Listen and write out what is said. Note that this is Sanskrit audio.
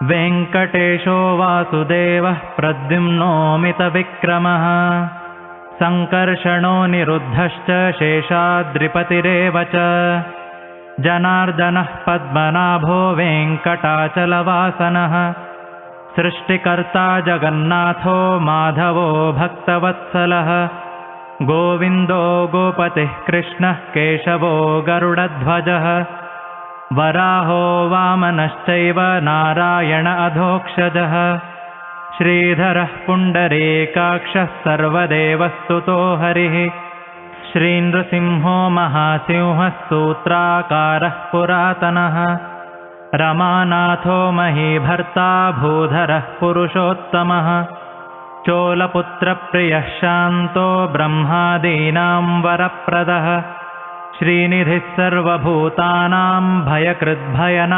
वेङ्कटेशो वासुदेवः प्रद्युम्नोऽमितविक्रमः सङ्कर्षणो निरुद्धश्च शेषाद्रिपतिरेव च जनार्दनः पद्मनाभो वेङ्कटाचलवासनः सृष्टिकर्ता जगन्नाथो माधवो भक्तवत्सलः गोविन्दो गोपतिः कृष्णः केशवो गरुडध्वजः वराहो वामनश्चैव नारायण अधोक्षजः श्रीधरः पुण्डरीकाक्षः सर्वदेवस्तुतो हरिः श्रीनृसिंहो महासिंहः सूत्राकारः पुरातनः रमानाथो महीभर्ता भूधरः पुरुषोत्तमः चोलपुत्रप्रियः शान्तो ब्रह्मादीनां वरप्रदः श्रीनिधिः सर्वभूतानां भयकृद्भयनाशः